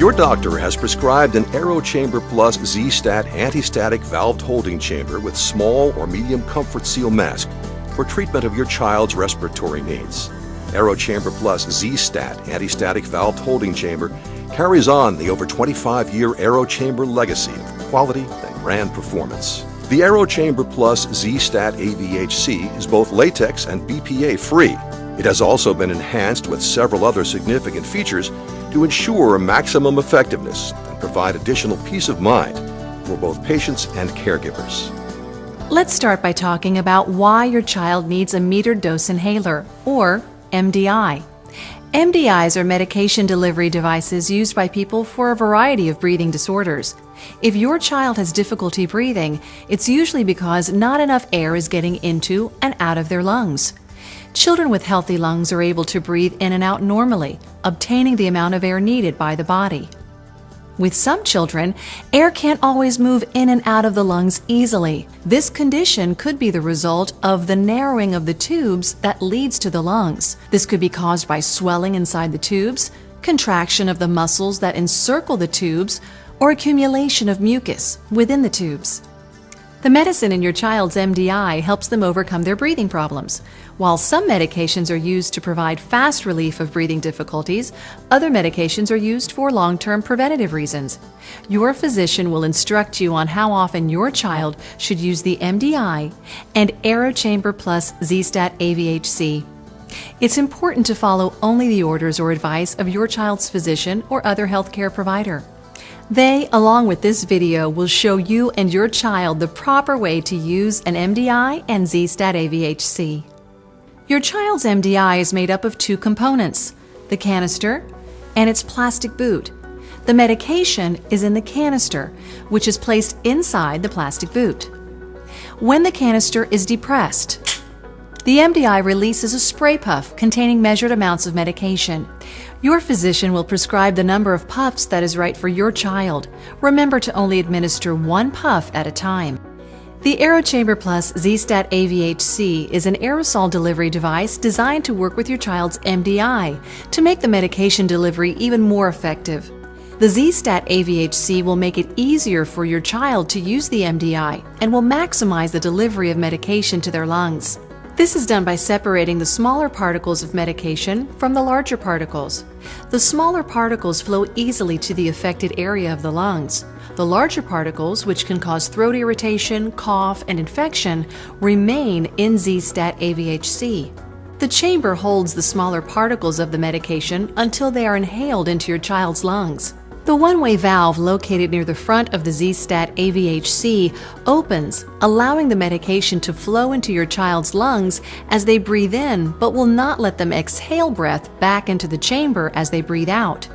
Your doctor has prescribed an AeroChamber Plus Z STAT anti-static valved holding chamber with small or medium comfort seal mask for treatment of your child's respiratory needs. AeroChamber Plus Z STAT anti-static valved holding chamber carries on the over 25-year AeroChamber legacy of quality and brand performance. The AeroChamber Plus Z STAT aVHC is both latex and BPA free. It has also been enhanced with several other significant features to ensure maximum effectiveness and provide additional peace of mind for both patients and caregivers. Let's start by talking about why your child needs a metered dose inhaler, or MDI. MDIs are medication delivery devices used by people for a variety of breathing disorders. If your child has difficulty breathing, it's usually because not enough air is getting into and out of their lungs. Children with healthy lungs are able to breathe in and out normally, obtaining the amount of air needed by the body. With some children, air can't always move in and out of the lungs easily. This condition could be the result of the narrowing of the tubes that leads to the lungs. This could be caused by swelling inside the tubes, contraction of the muscles that encircle the tubes, or accumulation of mucus within the tubes. The medicine in your child's MDI helps them overcome their breathing problems. While some medications are used to provide fast relief of breathing difficulties, other medications are used for long-term preventative reasons. Your physician will instruct you on how often your child should use the MDI and AeroChamber Plus Z STAT aVHC. It's important to follow only the orders or advice of your child's physician or other healthcare provider. They, along with this video, will show you and your child the proper way to use an MDI and Z STAT aVHC. Your child's MDI is made up of two components, the canister and its plastic boot. The medication is in the canister, which is placed inside the plastic boot. When the canister is depressed, the MDI releases a spray puff containing measured amounts of medication. Your physician will prescribe the number of puffs that is right for your child. Remember to only administer one puff at a time. The AeroChamber Plus Z STAT aVHC is an aerosol delivery device designed to work with your child's MDI to make the medication delivery even more effective. The Z STAT aVHC will make it easier for your child to use the MDI and will maximize the delivery of medication to their lungs. This is done by separating the smaller particles of medication from the larger particles. The smaller particles flow easily to the affected area of the lungs. The larger particles, which can cause throat irritation, cough, and infection, remain in Z STAT aVHC. The chamber holds the smaller particles of the medication until they are inhaled into your child's lungs. The one-way valve located near the front of the Z STAT aVHC opens, allowing the medication to flow into your child's lungs as they breathe in, but will not let them exhale breath back into the chamber as they breathe out.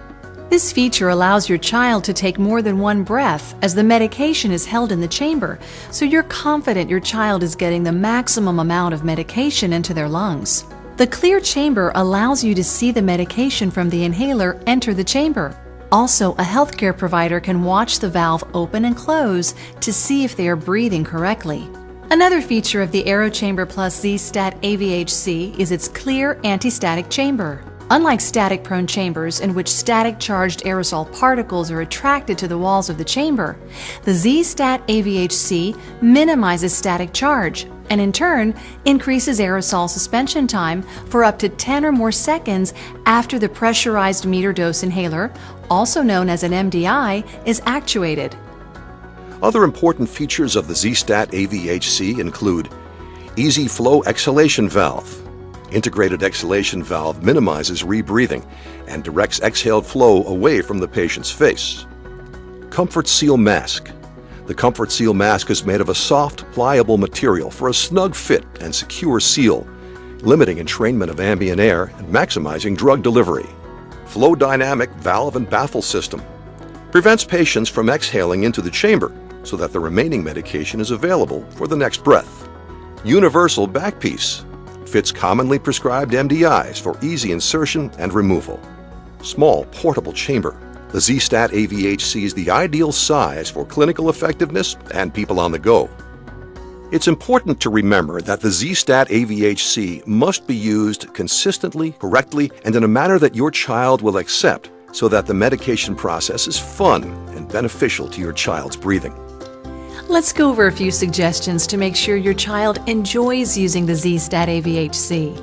This feature allows your child to take more than one breath as the medication is held in the chamber, so you're confident your child is getting the maximum amount of medication into their lungs. The clear chamber allows you to see the medication from the inhaler enter the chamber. Also, a healthcare provider can watch the valve open and close to see if they are breathing correctly. Another feature of the AeroChamber Plus Z STAT aVHC is its clear anti-static chamber. Unlike static-prone chambers in which static-charged aerosol particles are attracted to the walls of the chamber, the Z STAT aVHC minimizes static charge and in turn increases aerosol suspension time for up to 10 or more seconds after the pressurized meter dose inhaler, also known as an MDI, is actuated. Other important features of the Z STAT aVHC include easy flow exhalation valve. Integrated exhalation valve minimizes rebreathing and directs exhaled flow away from the patient's face. Comfort Seal Mask. The Comfort Seal Mask is made of a soft, pliable material for a snug fit and secure seal, limiting entrainment of ambient air and maximizing drug delivery. Flow Dynamic Valve and Baffle System. Prevents patients from exhaling into the chamber, so that the remaining medication is available for the next breath. Universal back piece. Fits commonly prescribed MDIs for easy insertion and removal. Small portable chamber. The Z STAT aVHC is the ideal size for clinical effectiveness and people on the go. It's important to remember that the Z STAT aVHC must be used consistently, correctly, and in a manner that your child will accept, so that the medication process is fun and beneficial to your child's breathing. Let's go over a few suggestions to make sure your child enjoys using the Z STAT aVHC.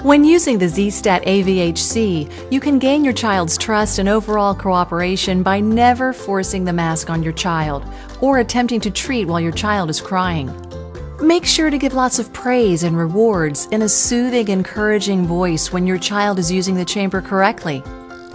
When using the Z STAT aVHC, you can gain your child's trust and overall cooperation by never forcing the mask on your child or attempting to treat while your child is crying. Make sure to give lots of praise and rewards in a soothing, encouraging voice when your child is using the chamber correctly.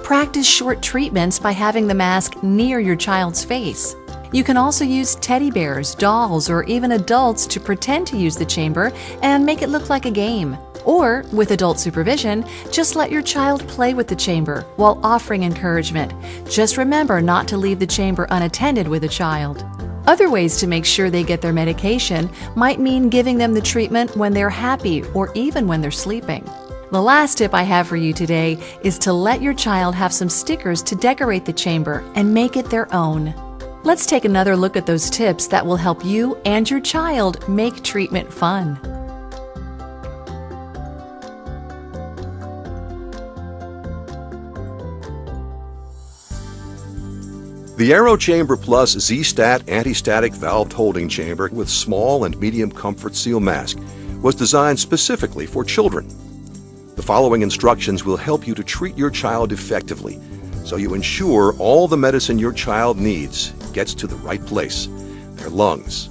Practice short treatments by having the mask near your child's face. You can also use teddy bears, dolls, or even adults to pretend to use the chamber and make it look like a game. Or, with adult supervision, just let your child play with the chamber while offering encouragement. Just remember not to leave the chamber unattended with a child. Other ways to make sure they get their medication might mean giving them the treatment when they're happy or even when they're sleeping. The last tip I have for you today is to let your child have some stickers to decorate the chamber and make it their own. Let's take another look at those tips that will help you and your child make treatment fun. The AeroChamber Plus Z STAT anti-static valved holding chamber with small and medium comfort seal mask was designed specifically for children. The following instructions will help you to treat your child effectively, so you ensure all the medicine your child needs gets to the right place, their lungs.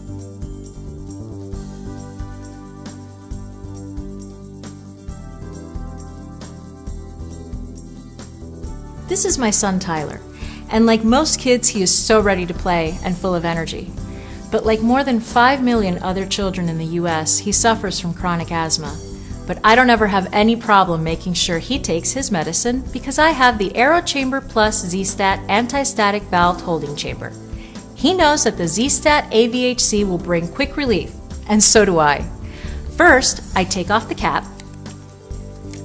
This is my son Tyler, and like most kids, he is so ready to play and full of energy. But like more than 5 million other children in the US, he suffers from chronic asthma. But I don't ever have any problem making sure he takes his medicine because I have the AeroChamber Plus Z STAT anti-static valved holding chamber. He knows that the Z STAT aVHC will bring quick relief, and so do I. First, I take off the cap,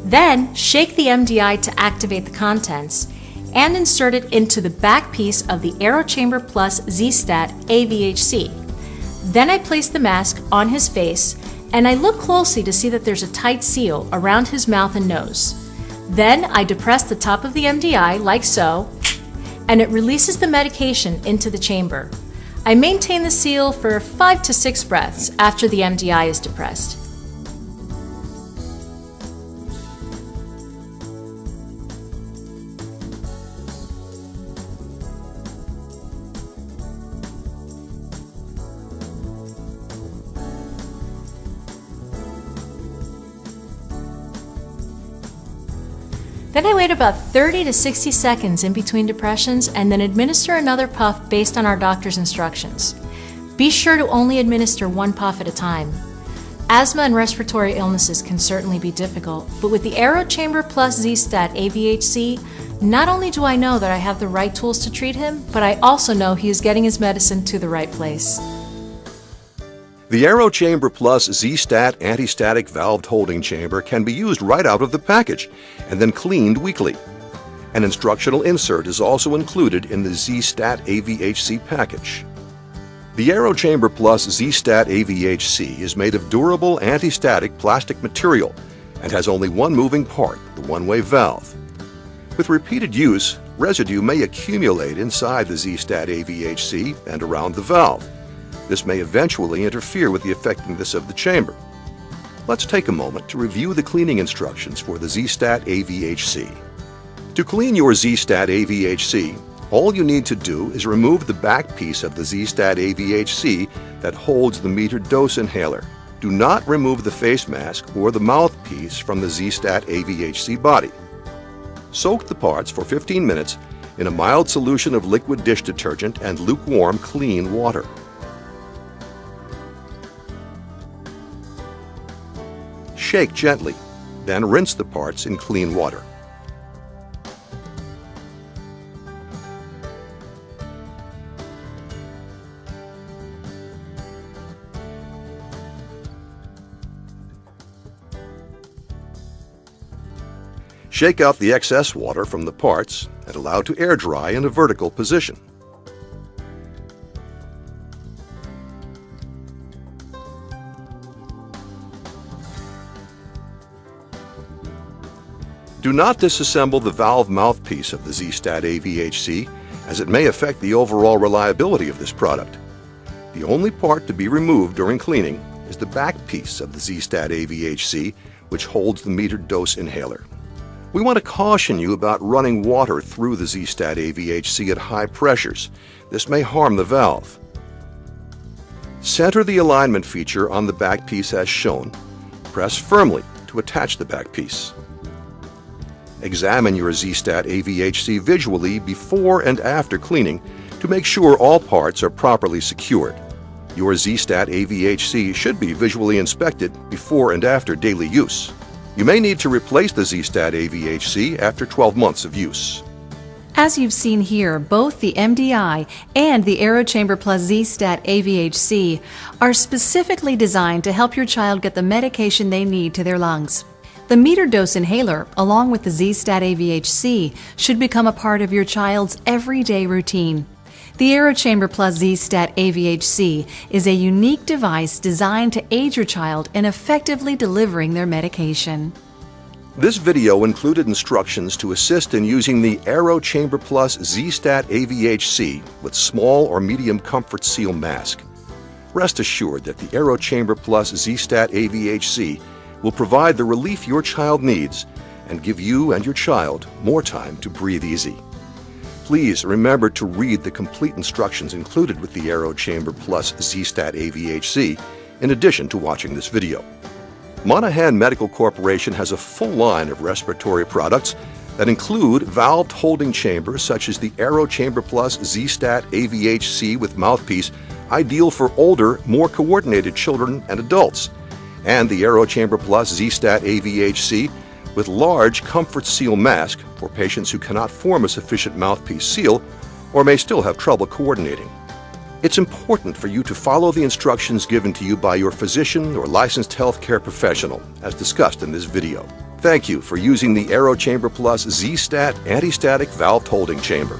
then shake the MDI to activate the contents, and insert it into the back piece of the AeroChamber Plus Z STAT aVHC. Then I place the mask on his face, and I look closely to see that there's a tight seal around his mouth and nose. Then I depress the top of the MDI like so, and it releases the medication into the chamber. I maintain the seal for 5 to 6 breaths after the MDI is depressed. Then I wait about 30 to 60 seconds in between depressions and then administer another puff based on our doctor's instructions. Be sure to only administer 1 puff at a time. Asthma and respiratory illnesses can certainly be difficult, but with the AeroChamber Plus Z STAT aVHC, not only do I know that I have the right tools to treat him, but I also know he is getting his medicine to the right place. The AeroChamber Plus Z STAT anti-static valved holding chamber can be used right out of the package and then cleaned weekly. An instructional insert is also included in the Z STAT aVHC package. The AeroChamber Plus Z STAT aVHC is made of durable anti-static plastic material and has only one moving part, the one-way valve. With repeated use, residue may accumulate inside the Z STAT aVHC and around the valve. This may eventually interfere with the effectiveness of the chamber. Let's take a moment to review the cleaning instructions for the Z STAT aVHC. To clean your Z STAT aVHC, all you need to do is remove the back piece of the Z STAT aVHC that holds the metered dose inhaler. Do not remove the face mask or the mouthpiece from the Z STAT aVHC body. Soak the parts for 15 minutes in a mild solution of liquid dish detergent and lukewarm, clean water. Shake gently, then rinse the parts in clean water. Shake out the excess water from the parts and allow to air dry in a vertical position. Do not disassemble the valve mouthpiece of the Z STAT aVHC, as it may affect the overall reliability of this product. The only part to be removed during cleaning is the back piece of the Z STAT aVHC, which holds the metered dose inhaler. We want to caution you about running water through the Z STAT aVHC at high pressures. This may harm the valve. Center the alignment feature on the back piece as shown. Press firmly to attach the back piece. Examine your Z STAT aVHC visually before and after cleaning to make sure all parts are properly secured. Your Z STAT aVHC should be visually inspected before and after daily use. You may need to replace the Z STAT aVHC after 12 months of use. As you've seen here, both the MDI and the AeroChamber Plus Z STAT aVHC are specifically designed to help your child get the medication they need to their lungs. The metered dose inhaler, along with the Z STAT aVHC, should become a part of your child's everyday routine. The AeroChamber Plus Z STAT aVHC is a unique device designed to aid your child in effectively delivering their medication. This video included instructions to assist in using the AeroChamber Plus Z STAT aVHC with small or medium comfort seal mask. Rest assured that the AeroChamber Plus Z STAT aVHC will provide the relief your child needs and give you and your child more time to breathe easy. Please remember to read the complete instructions included with the AeroChamber Plus Z STAT aVHC in addition to watching this video. Monaghan Medical Corporation has a full line of respiratory products that include valved holding chambers such as the AeroChamber Plus Z STAT aVHC with mouthpiece, ideal for older, more coordinated children and adults, and the AeroChamber Plus Z STAT aVHC with large comfort seal mask for patients who cannot form a sufficient mouthpiece seal or may still have trouble coordinating. It's important for you to follow the instructions given to you by your physician or licensed healthcare professional, as discussed in this video. Thank you for using the AeroChamber Plus Z STAT anti-static valved holding chamber.